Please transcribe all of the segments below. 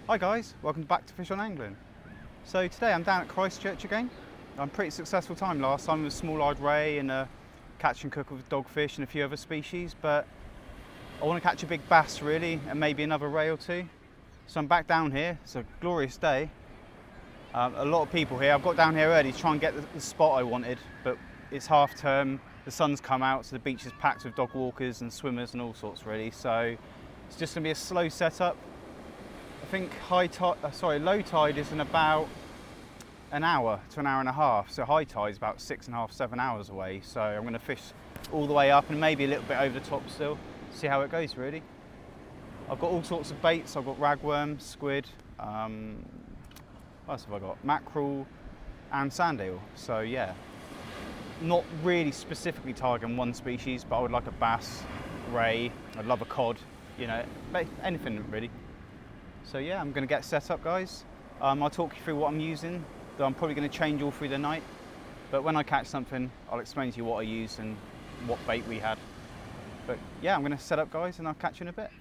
Hi guys, welcome back to Fish on Angling. So today I'm down at Christchurch again. I'm pretty successful time last time with a small-eyed ray and a catch and cook with dogfish and a few other species, but I want to catch a big bass really and maybe another ray or two. So I'm back down here. It's a glorious day. A lot of people here. I've got down here early to try and get the spot I wanted, but it's half term, the sun's come out, so the beach is packed with dog walkers and swimmers and all sorts really. So it's just going to be a slow setup. I think low tide is in about an hour to an hour and a half. So high tide is about 6.5, 7 hours away. So I'm going to fish all the way up and maybe a little bit over the top still. See how it goes really. I've got all sorts of baits. I've got ragworm, squid, what else have I got? Mackerel and sand eel. So yeah, not really specifically targeting one species, but I would like a bass, ray, I'd love a cod, you know, anything really. So yeah, I'm going to get set up guys. I'll talk you through what I'm using, though I'm probably going to change all through the night. But when I catch something, I'll explain to you what I used and what bait we had. But yeah, I'm going to set up guys and I'll catch you in a bit.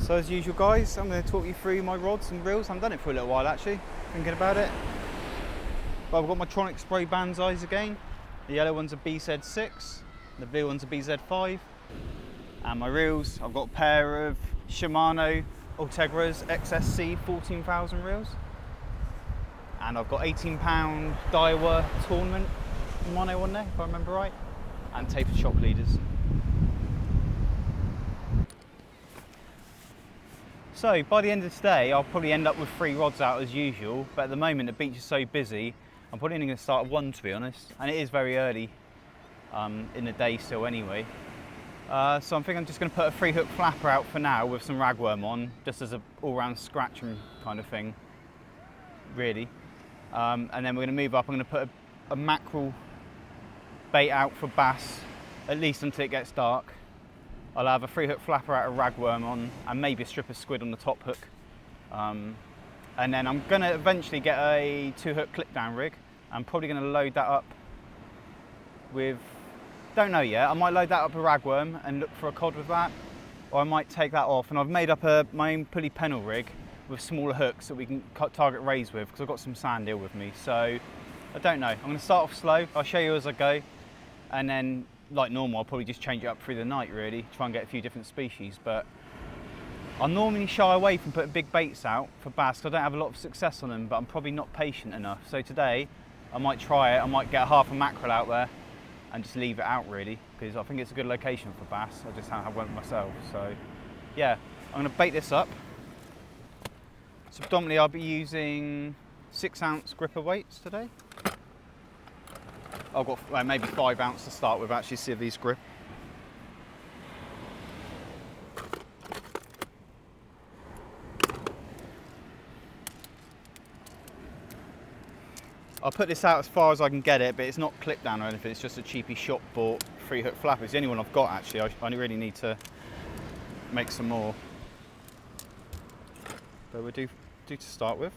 So as usual guys, I'm going to talk you through my rods and reels. I haven't done it for a little while actually, thinking about it. But I've got my Tronic spray banzais again. The yellow one's a BZ6, the blue one's a BZ5. And my reels, I've got a pair of Shimano Ultegras XSC 14,000 reels. And I've got 18-pound Daiwa Tournament mono on there, if I remember right. And tapered shop leaders. So by the end of today, I'll probably end up with 3 rods out as usual, but at the moment the beach is so busy, I'm probably only going to start at 1 to be honest, and it is very early in the day still anyway. So I'm thinking I'm just going to put a 3-hook flapper out for now with some ragworm on, just as an all-round scratching kind of thing, really. And then we're going to move up, I'm going to put a mackerel bait out for bass, at least until it gets dark. I'll have a 3-hook flapper out of ragworm on and maybe a strip of squid on the top hook. And then I'm going to eventually get a 2-hook clip down rig. I'm probably going to load that up with, don't know yet, I might load that up with ragworm and look for a cod with that. Or I might take that off, and I've made up my own pulley pennel rig with smaller hooks that we can target rays with, because I've got some sand eel with me. So I don't know, I'm going to start off slow, I'll show you as I go, and then like normal, I'll probably just change it up through the night really, try and get a few different species. But I normally shy away from putting big baits out for bass, because I don't have a lot of success on them, but I'm probably not patient enough. So today, I might try it, I might get half a mackerel out there and just leave it out really, because I think it's a good location for bass. I just haven't went myself. So yeah, I'm going to bait this up. So predominantly I'll be using 6-ounce gripper weights today. I've got maybe 5 ounce to start with actually, see if these grip. I'll put this out as far as I can get it, but it's not clipped down or anything, it's just a cheapy shop bought 3-hook flapper. It's the only one I've got actually, I really need to make some more. But we'll do to start with.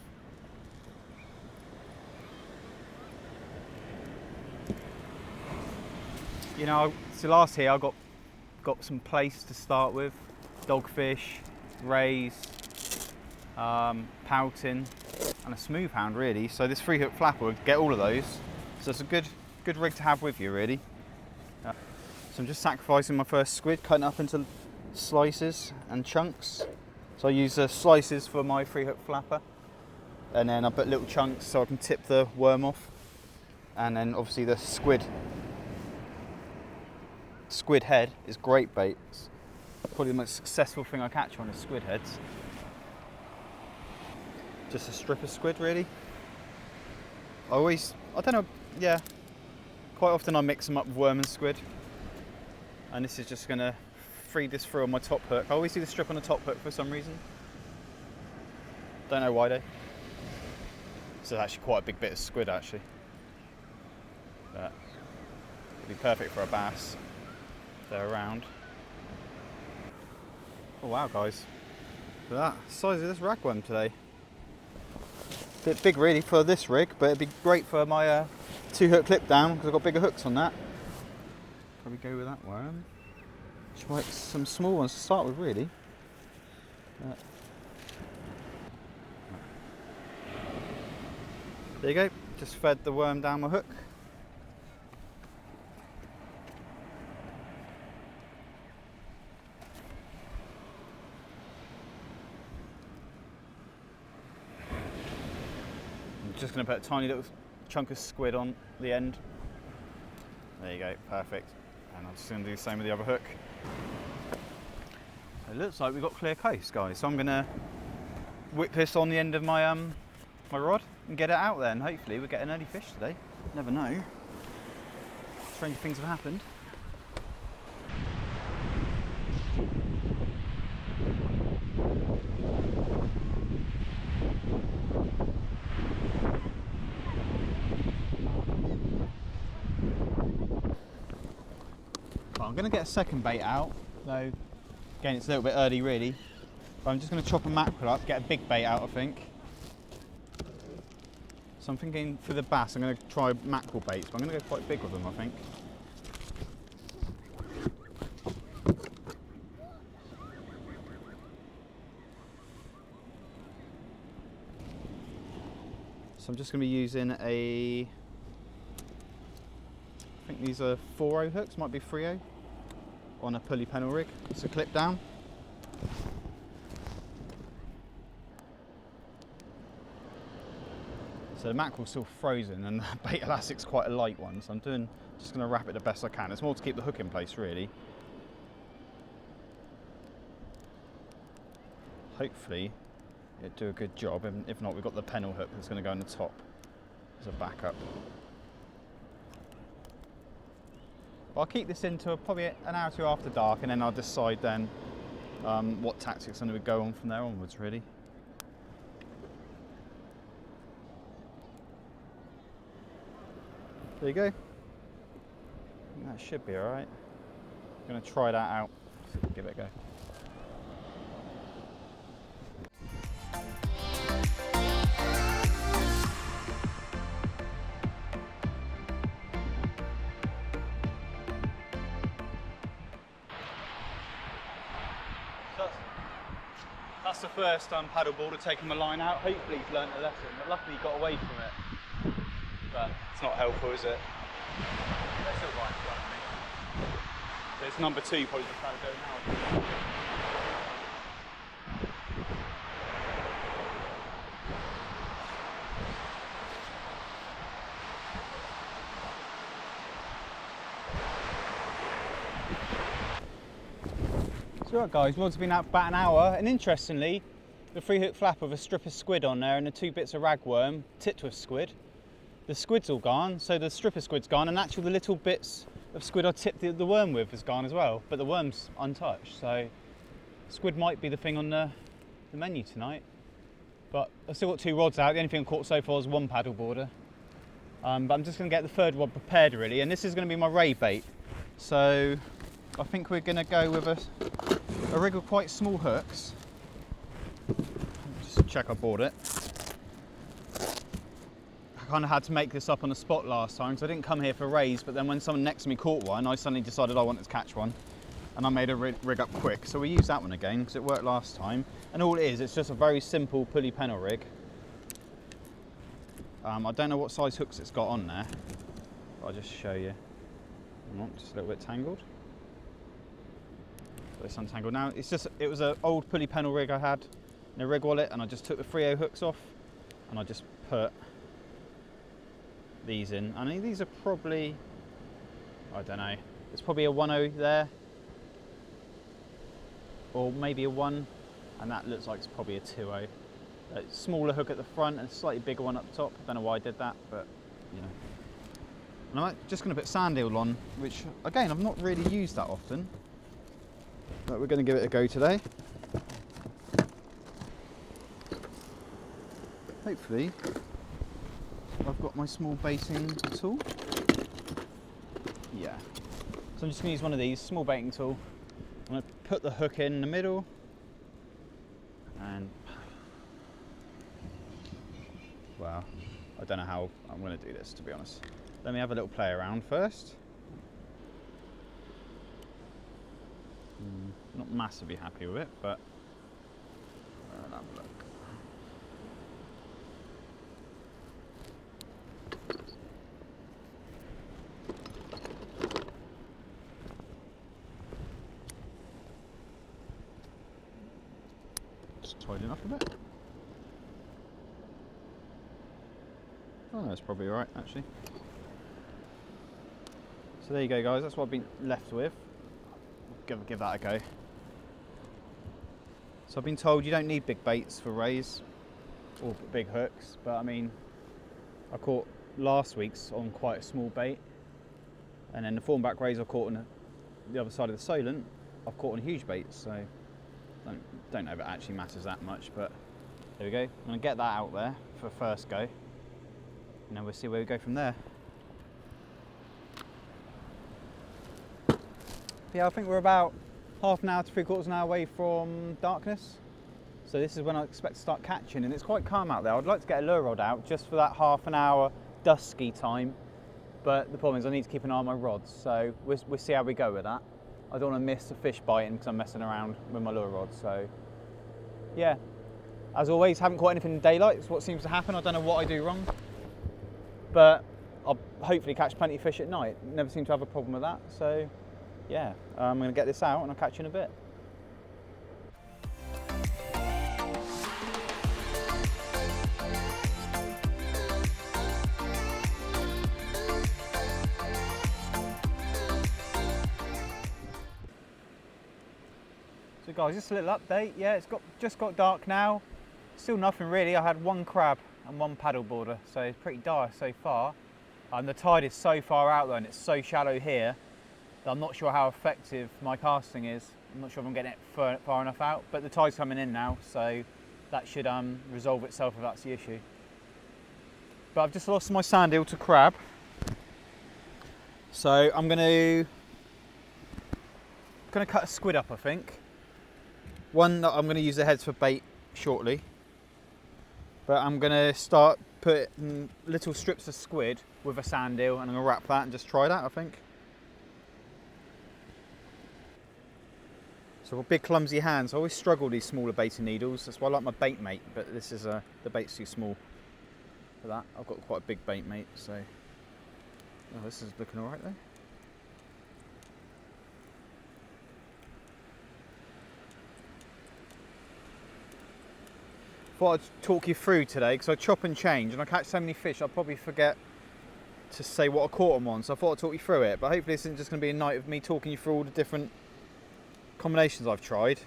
You know, so last here I got some place to start with, dogfish, rays, pouting, and a smooth hound really. So this 3-hook flapper would get all of those. So it's a good rig to have with you really. So I'm just sacrificing my first squid, cutting up into slices and chunks. So I use slices for my 3-hook flapper, and then I put little chunks so I can tip the worm off, and then obviously the squid head is great bait. It's probably the most successful thing I catch on is squid heads. Just a strip of squid really. I don't know, yeah, quite often I mix them up with worm and squid, and this is just going to feed this through on my top hook. I always do the strip on the top hook for some reason, don't know why though. This is actually quite a big bit of squid actually, but it'd be perfect for a bass. They're around. Oh wow guys, look at that size of this ragworm today. Bit big really for this rig, but it'd be great for my 2-hook clip down because I've got bigger hooks on that. Probably go with that worm. Try some small ones to start with really. There you go, just fed the worm down my hook. I'm just going to put a tiny little chunk of squid on the end. There you go, perfect. And I'm just going to do the same with the other hook. It looks like we've got clear coast, guys. So I'm going to whip this on the end of my my rod and get it out there, and hopefully we'll get an early fish today. Never know. Strange things have happened. Well, I'm going to get a second bait out, though again it's a little bit early really. But I'm just going to chop a mackerel up, get a big bait out I think. So I'm thinking for the bass I'm going to try mackerel baits, but I'm going to go quite big with them I think. So I'm just going to be using I think these are 4-0 hooks, might be 3-0, on a pulley pennel rig. It's a clip down. So the mackerel's still frozen and the bait elastic's quite a light one, so I'm just going to wrap it the best I can. It's more to keep the hook in place really. Hopefully it'll do a good job, and if not we've got the pennel hook that's going to go on the top as a backup. I'll keep this into probably an hour or two after dark, and then I'll decide then what tactics I'm going to go on from there onwards really. There you go. That should be alright. I'm going to try that out, so give it a go. That's the first paddleboarder taking my line out. Hopefully he's learnt a lesson, but luckily he got away from it. But it's not helpful, is it? They're still right in front of me. There's number 2 probably just about to go now. So right guys, rod's been out about an hour, and interestingly, the 3-hook flap with a strip of squid on there and the 2 bits of ragworm tipped with squid. The squid's all gone, so the strip of squid's gone, and actually the little bits of squid I tipped the worm with is gone as well, but the worm's untouched, so squid might be the thing on the menu tonight. But I've still got 2 rods out. The only thing I've caught so far is 1 paddleboarder. But I'm just going to get the 3rd rod prepared really, and this is going to be my ray bait. So I think we're going to go with a rig with quite small hooks. Just check I bought it. I kind of had to make this up on the spot last time because I didn't come here for rays, but then when someone next to me caught one, I suddenly decided I wanted to catch one, and I made a rig up quick. So we use that one again because it worked last time. And all it is, it's just a very simple pulley pennel rig. I don't know what size hooks it's got on there, but I'll just show you. Just a little bit tangled. So it's untangled now. It was an old pulley pennel rig I had in a rig wallet, and I just took the 3/0 hooks off, and I just put these in. I mean, these are probably, I don't know, it's probably a 1/0 there, or maybe a 1, and that looks like it's probably a 2/0. A smaller hook at the front and a slightly bigger one up the top. I don't know why I did that, but you know. And I'm just going to put sand eel on, which again I've not really used that often, but we're going to give it a go today. Hopefully I've got my small baiting tool. Yeah. So I'm just going to use one of these, small baiting tool. I'm going to put the hook in the middle and I don't know how I'm going to do this, to be honest. Let me have a little play around first. Not massively happy with it, but I'll have a look. Just tidying up a bit. Oh, that's probably alright, actually. So there you go, guys. That's what I've been left with. Give that a go. So I've been told you don't need big baits for rays or big hooks, but I mean, I caught last week's on quite a small bait, and then the thornback rays I caught on the other side of the Solent, I've caught on huge baits. So don't know if it actually matters that much, but there we go. I'm going to get that out there for a first go, and then we'll see where we go from there. Yeah, I think we're about half an hour to 3/4 an hour away from darkness. So this is when I expect to start catching, and it's quite calm out there. I'd like to get a lure rod out just for that half an hour dusky time, but the problem is I need to keep an eye on my rods, so we'll see how we go with that. I don't want to miss a fish biting because I'm messing around with my lure rod. So yeah, as always, haven't caught anything in daylight. It's what seems to happen. I don't know what I do wrong, but I'll hopefully catch plenty of fish at night. Never seem to have a problem with that. So yeah, I'm going to get this out and I'll catch you in a bit. So guys, just a little update. Yeah, it's just got dark now. Still nothing really. I had one crab and one paddle boarder, so it's pretty dire so far. The tide is so far out though, and it's so shallow here, I'm not sure how effective my casting is. I'm not sure if I'm getting it far enough out, but the tide's coming in now, so that should resolve itself if that's the issue. But I've just lost my sand eel to crab, so I'm gonna cut a squid up, I think. One that I'm gonna use the heads for bait shortly, but I'm gonna start putting little strips of squid with a sand eel, and I'm gonna wrap that and just try that, I think. So I've got big clumsy hands. I always struggle with these smaller baiting needles. That's why I like my bait mate, but this is the bait's too small for that. I've got quite a big bait mate, so this is looking all right though. Thought I'd talk you through today because I chop and change and I catch so many fish I'll probably forget to say what I caught on one, so I thought I'd talk you through it. But hopefully this isn't just going to be a night of me talking you through all the different combinations I've tried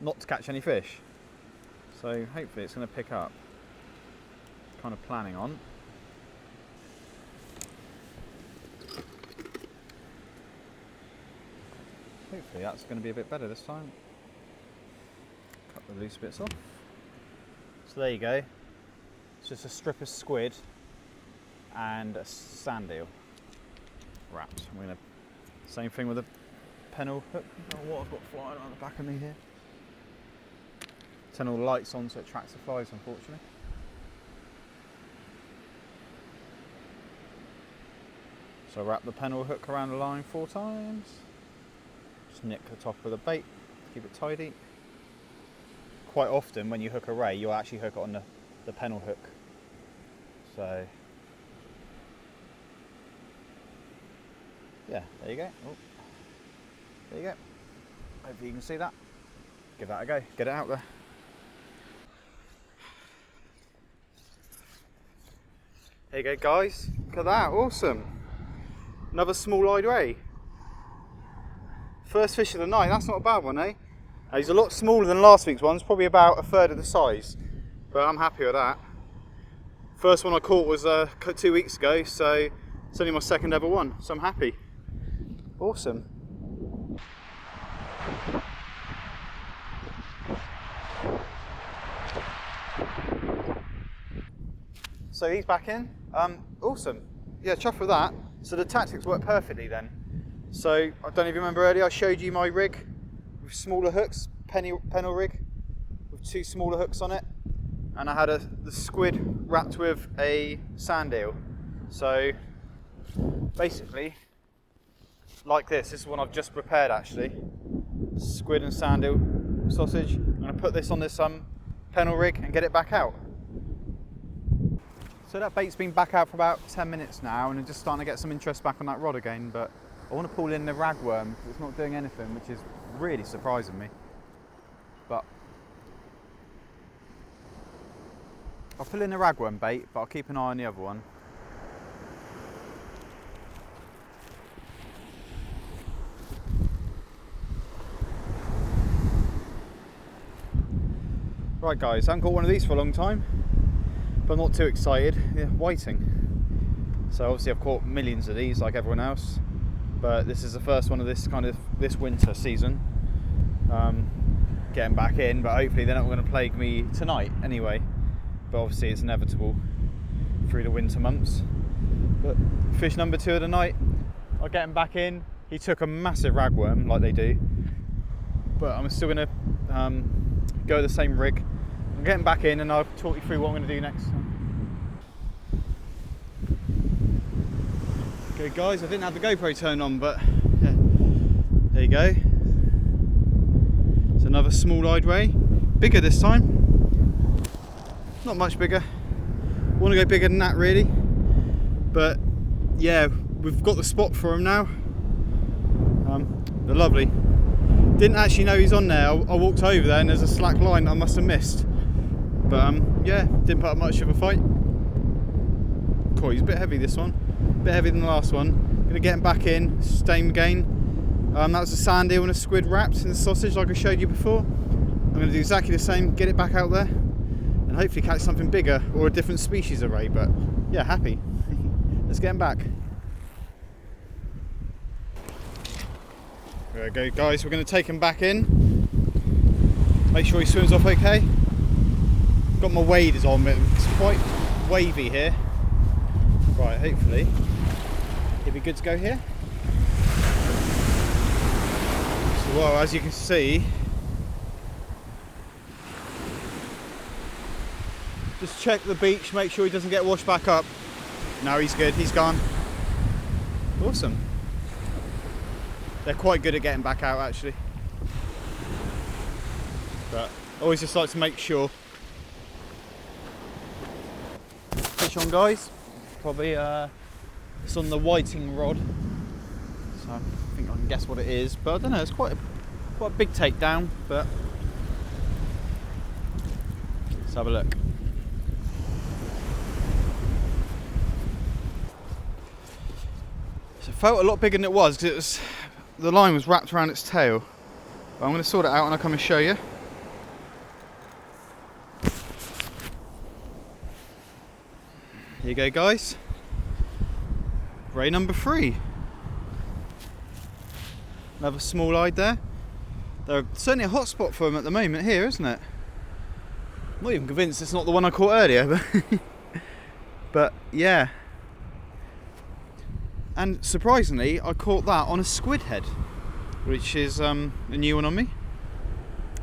not to catch any fish. So hopefully it's going to pick up. Kind of planning on. Hopefully that's going to be a bit better this time. Cut the loose bits off. So there you go. It's just a strip of squid and a sand eel wrapped. I'm going to same thing with a pennel hook. Oh, what I've got flying on the back of me here. Turn all the lights on so it attracts the flies, unfortunately. So I wrap the pennel hook around the line 4 times. Just nick the top of the bait to keep it tidy. Quite often when you hook a ray, you'll actually hook it on the pennel hook. So yeah, there you go. Oh. There you go. Hopefully you can see that. Give that a go. Get it out there. There you go, guys. Look at that. Awesome. Another small-eyed ray. First fish of the night. That's not a bad one, eh? He's a lot smaller than last week's ones. Probably about a third of the size. But I'm happy with that. First one I caught was 2 weeks ago, so it's only my second ever one. So I'm happy. Awesome. So he's back in. Awesome. Yeah, chuffed with that. So the tactics work perfectly then. So I don't know if you remember earlier, I showed you my rig with smaller hooks, pennel rig with 2 smaller hooks on it. and I had the squid wrapped with a sand eel. So basically, like this is one I've just prepared actually. Squid and sand eel sausage. I'm going to put this on this pennel rig and get it back out. So that bait's been back out for about 10 minutes now, and I'm just starting to get some interest back on that rod again, but I want to pull in the ragworm because it's not doing anything, which is really surprising me. But I'll pull in the ragworm bait, but I'll keep an eye on the other one. Right guys, I haven't caught one of these for a long time, but I'm not too excited. Yeah, whiting. So obviously I've caught millions of these like everyone else, but this is the first one of this winter season. Getting back in, but hopefully they're not going to plague me tonight anyway. But obviously it's inevitable through the winter months. But fish number 2 of the night, I'll get him back in. He took a massive ragworm like they do, but I'm still going to go the same rig. I'm getting back in and I'll talk you through what I'm going to do next. Okay guys, I didn't have the GoPro turned on, but yeah, there you go. It's another small-eyed ray, bigger this time. Not much bigger. Want to go bigger than that really, but yeah, we've got the spot for him now. They're lovely. Didn't actually know he's on there. I walked over there and there's a slack line that I must have missed. But yeah, didn't put up much of a fight. Cool, he's a bit heavy this one. A bit heavier than the last one. Gonna get him back in, same again. That was a sand eel and a squid wrapped in the sausage like I showed you before. I'm gonna do exactly the same, get it back out there, and hopefully catch something bigger or a different species of ray, but yeah, happy. Let's get him back. There we go guys, we're going to take him back in, make sure he swims off okay. Got my waders on, but it's quite wavy here. Right, hopefully he'll be good to go here. So well, as you can see, just check the beach, make sure he doesn't get washed back up. No, he's good, he's gone. Awesome. They're quite good at getting back out actually, but I always just like to make sure. Fish on guys, probably it's on the whiting rod, so I think I can guess what it is, but I don't know, it's quite a big takedown, but let's have a look. So it felt a lot bigger than it was because the line was wrapped around its tail. But I'm going to sort it out and I'll come and show you. Here you go guys. Ray number 3. Another small-eyed there. They're certainly a hot spot for them at the moment here, isn't it? I'm not even convinced it's not the one I caught earlier, but yeah. And surprisingly, I caught that on a squid head, which is a new one on me.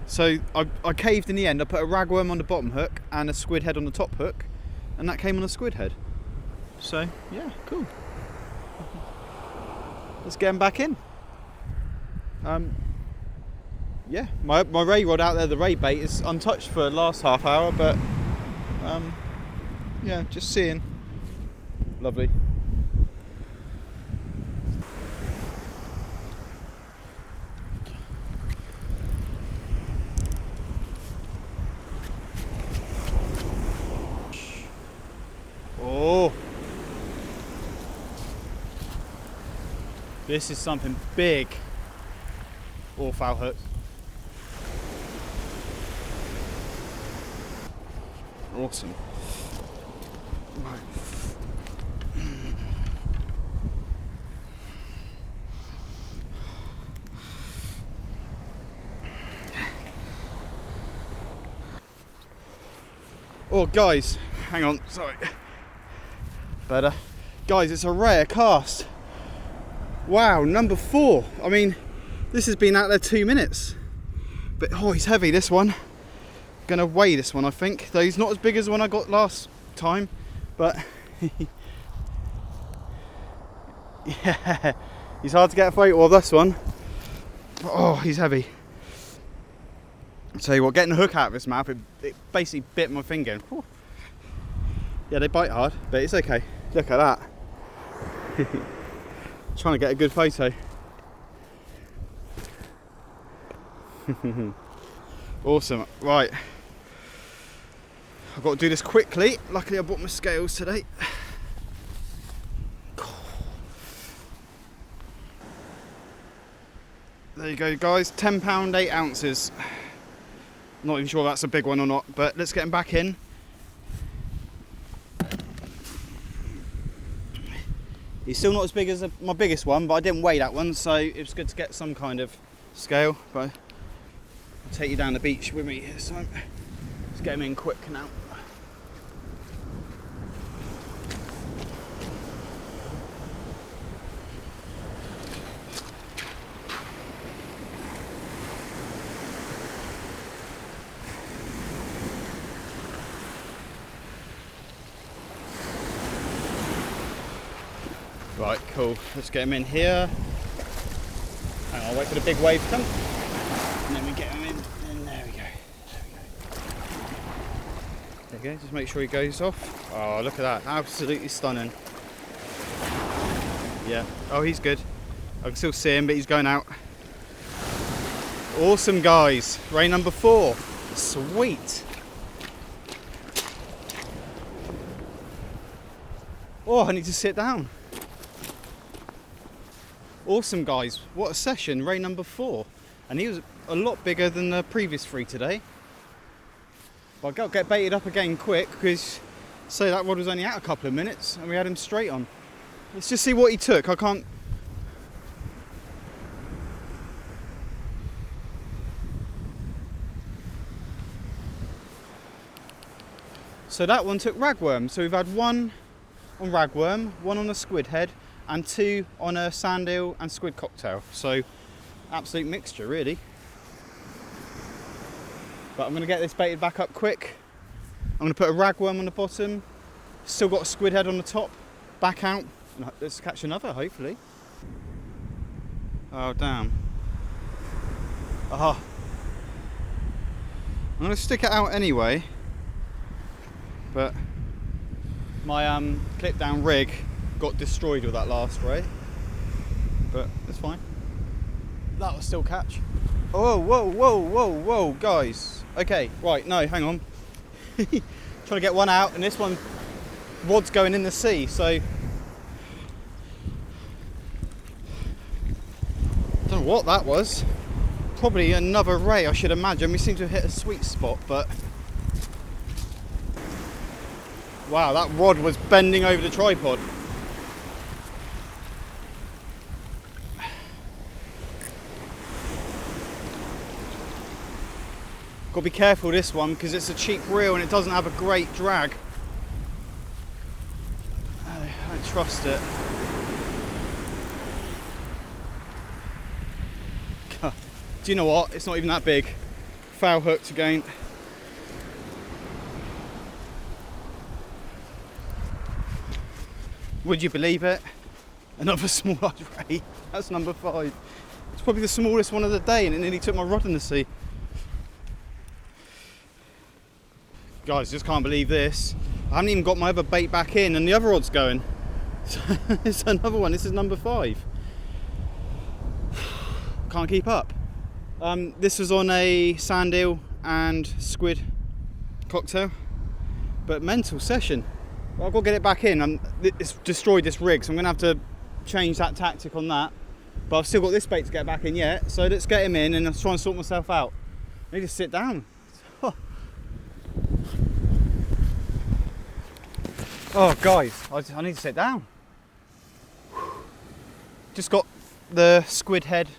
So I caved in the end. I put a ragworm on the bottom hook and a squid head on the top hook, and that came on a squid head. So yeah, cool. Let's get him back in. Yeah, my ray rod out there, the ray bait, is untouched for the last half hour, but yeah, just seeing. Lovely. Oh, this is something big. All foul hook. Awesome. Right. Oh guys, hang on, sorry. Better. Guys, it's a rare cast. Wow, number 4. I mean, this has been out there 2 minutes. But oh, he's heavy, this one. gonna weigh this one, I think. Though he's not as big as the one I got last time, but yeah, he's hard to get a photo of, this one. Oh, he's heavy. I'll tell you what, getting the hook out of his mouth, it basically bit my finger. Whew. Yeah, they bite hard, but it's okay. Look at that. Trying to get a good photo. Awesome. Right, I've got to do this quickly. Luckily I bought my scales today. There you go, guys. £10, 8 ounces. Not even sure if that's a big one or not, but let's get him back in. He's still not as big as my biggest one, but I didn't weigh that one, so it was good to get some kind of scale. But I'll take you down the beach with me this time. Let's get him in quick now. Right, cool. Let's get him in here. And I'll wait for the big wave to come. And then we get him in. And there we go. There we go. Just make sure he goes off. Oh, look at that. Absolutely stunning. Yeah. Oh, he's good. I can still see him, but he's going out. Awesome, guys. Ray number 4. Sweet. Oh, I need to sit down. Awesome, guys. What a session. Ray number 4. And he was a lot bigger than the previous 3 today. But I've got to get baited up again quick, because say that rod was only out a couple of minutes and we had him straight on. Let's just see what he took. I can't... So that one took ragworm. So we've had 1 on ragworm, 1 on a squid head, and 2 on a sand eel and squid cocktail. So absolute mixture, really. But I'm going to get this baited back up quick. I'm going to put a ragworm on the bottom, still got a squid head on the top, back out, and let's catch another, hopefully. Oh, damn. Oh. I'm going to stick it out anyway, but my clip down rig got destroyed with that last ray, but it's fine. That will still catch. Oh, whoa, whoa, whoa, whoa, guys. Okay, right, no, hang on. Trying to get one out, and this one, rod's going in the sea, so I don't know what that was. Probably another ray, I should imagine. We seem to have hit a sweet spot, but wow, that rod was bending over the tripod. Got to be careful this one, because it's a cheap reel and it doesn't have a great drag. I don't trust it. Do you know what? It's not even that big. Foul hooked again. Would you believe it? Another small ray. That's number 5. It's probably the smallest one of the day, and it nearly took my rod in the sea. Guys, just can't believe this. I haven't even got my other bait back in, and the other rod's going. So it's another one. This is number 5. Can't keep up. This was on a sand eel and squid cocktail, but mental session. Well, I've got to get it back in. It's destroyed this rig, so I'm going to have to change that tactic on that. But I've still got this bait to get back in yet, so let's get him in and I'll try and sort myself out. I need to sit down. Oh, guys, I need to sit down. Just got the squid head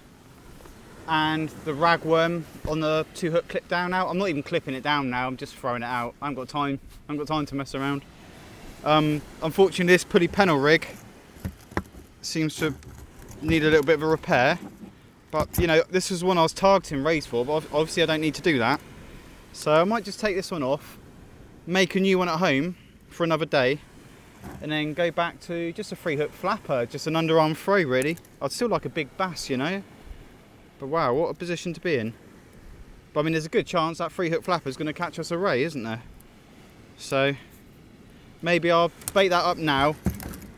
and the ragworm on the 2-hook clip down now. I'm not even clipping it down now, I'm just throwing it out. I haven't got time to mess around. Unfortunately, this pulley pennel rig seems to need a little bit of a repair, but you know, this was one I was targeting rays for, but obviously I don't need to do that. So I might just take this one off, make a new one at home for another day, and then go back to just a 3-hook flapper, just an underarm throw really. I'd still like a big bass, you know. But wow, what a position to be in. But I mean, there's a good chance that 3-hook flapper is going to catch us a ray, isn't there? So maybe I'll bait that up now,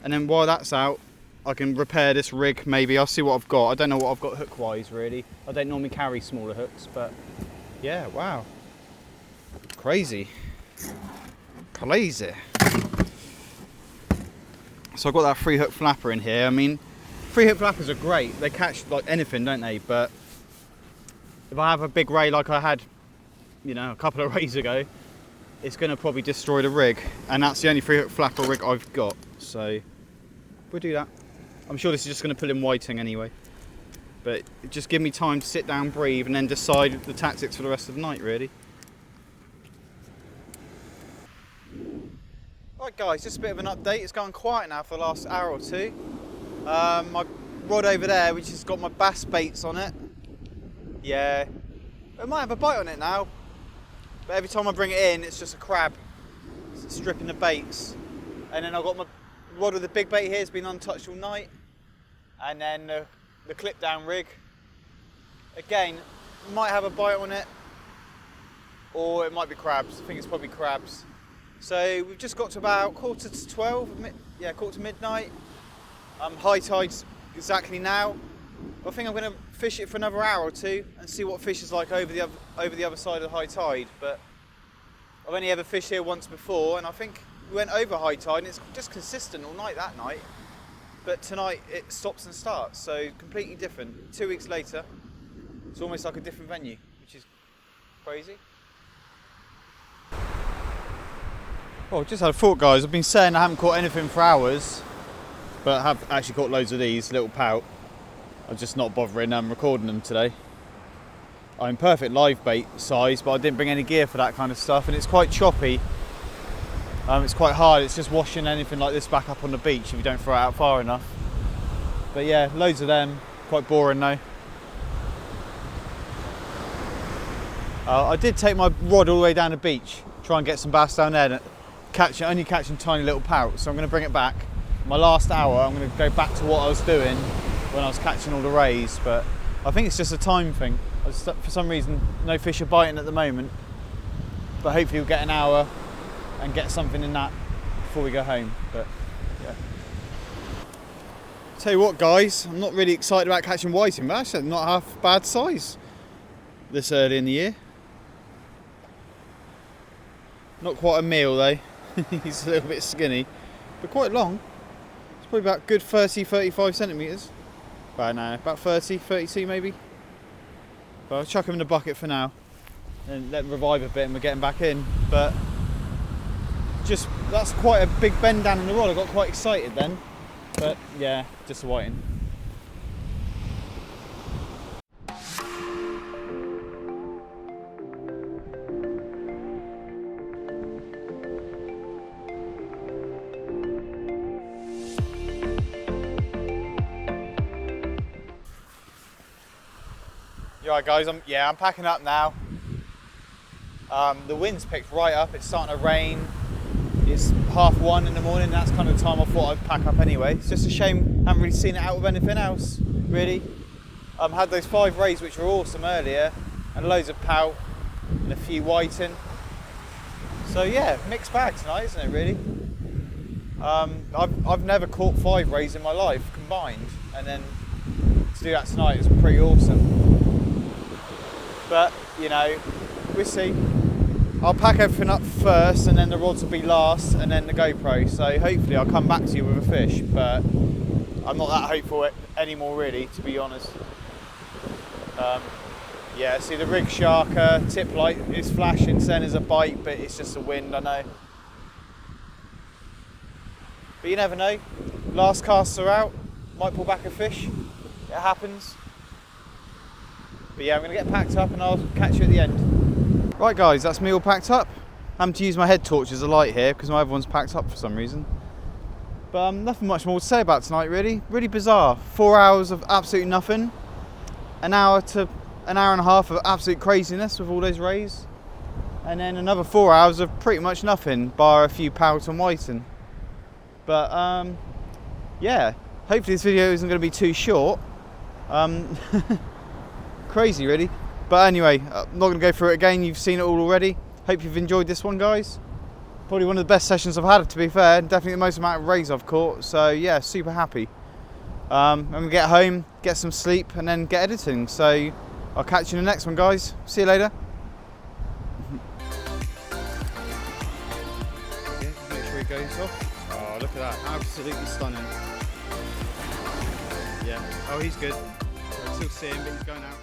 and then while that's out, I can repair this rig maybe. I'll see what I've got. I don't know what I've got hook wise really. I don't normally carry smaller hooks, but yeah, wow. Crazy. Crazy. So I've got that 3-hook flapper in here. I mean, 3-hook flappers are great. They catch like anything, don't they? But if I have a big ray like I had, you know, a couple of rays ago, it's going to probably destroy the rig. And that's the only 3-hook flapper rig I've got. So we'll do that. I'm sure this is just going to pull in whiting anyway. But just give me time to sit down, breathe, and then decide the tactics for the rest of the night, really. Right guys, just a bit of an update. It's going quiet now for the last hour or two. My rod over there, which has got my bass baits on it. Yeah, it might have a bite on it now. But every time I bring it in, it's just a crab. It's stripping the baits. And then I've got my rod with the big bait here, it's been untouched all night. And then the clip down rig. Again, might have a bite on it. Or it might be crabs. I think it's probably crabs. So we've just got to about 11:45, yeah, quarter to midnight. High tide's exactly now. I think I'm going to fish it for another hour or two and see what fish is like over the other side of the high tide. But I've only ever fished here once before, and I think we went over high tide and it's just consistent all night that night. But tonight it stops and starts, so completely different. 2 weeks later, it's almost like a different venue, which is crazy. Well, just had a thought, guys. I've been saying I haven't caught anything for hours, but I have actually caught loads of these, little pout. I'm just not bothering recording them today. I'm perfect live bait size, but I didn't bring any gear for that kind of stuff, and it's quite choppy. It's quite hard. It's just washing anything like this back up on the beach if you don't throw it out far enough. But yeah, loads of them. Quite boring though. I did take my rod all the way down the beach, try and get some bass down there. Only catching tiny little pouts, so I'm going to bring it back. My last hour, I'm going to go back to what I was doing when I was catching all the rays, but I think it's just a time thing. For some reason, no fish are biting at the moment, but hopefully we'll get an hour and get something in that before we go home. But yeah. Tell you what, guys, I'm not really excited about catching whiting, but actually not half bad size this early in the year. Not quite a meal though. He's a little bit skinny, but quite long. It's probably about good 30-35 centimetres. About 30, 32 maybe. But I'll chuck him in the bucket for now and let him revive a bit and we're getting back in. But just, that's quite a big bend down in the rod. I got quite excited then. But yeah, just a whiting. Right guys, I'm packing up now. The wind's picked right up, it's starting to rain. It's 1:30 in the morning, that's kind of the time I thought I'd pack up anyway. It's just a shame I haven't really seen it out with anything else, really. Had those 5 rays which were awesome earlier, and loads of pout, and a few whiting. So yeah, mixed bag tonight, isn't it really? I've never caught 5 rays in my life combined, and then to do that tonight is pretty awesome. But, you know, we'll see. I'll pack everything up first and then the rods will be last and then the GoPro. So hopefully I'll come back to you with a fish, but I'm not that hopeful anymore really, to be honest. Yeah, see the rig sharker, tip light is flashing saying there's a bite, but it's just the wind, I know. But you never know. Last casts are out, might pull back a fish. It happens. But yeah, I'm going to get packed up and I'll catch you at the end. Right guys, that's me all packed up. I'm having to use my head torch as a light here because my other one's packed up for some reason. But nothing much more to say about tonight really. Really bizarre. 4 hours of absolutely nothing. An hour to an hour and a half of absolute craziness with all those rays. and then another 4 hours of pretty much nothing, bar a few pout and whiting. But yeah, hopefully this video isn't going to be too short. Crazy really. But anyway, I'm not going to go through it again, you've seen it all already. Hope you've enjoyed this one, guys. Probably one of the best sessions I've had, to be fair, and definitely the most amount of rays I've caught, so yeah, super happy. I'm going to get home, get some sleep, and then get editing, so I'll catch you in the next one, guys. See you later. Yeah, make sure he goes off. Oh, look at that, absolutely stunning. Yeah, oh, he's good. I can still see him, but he's going out.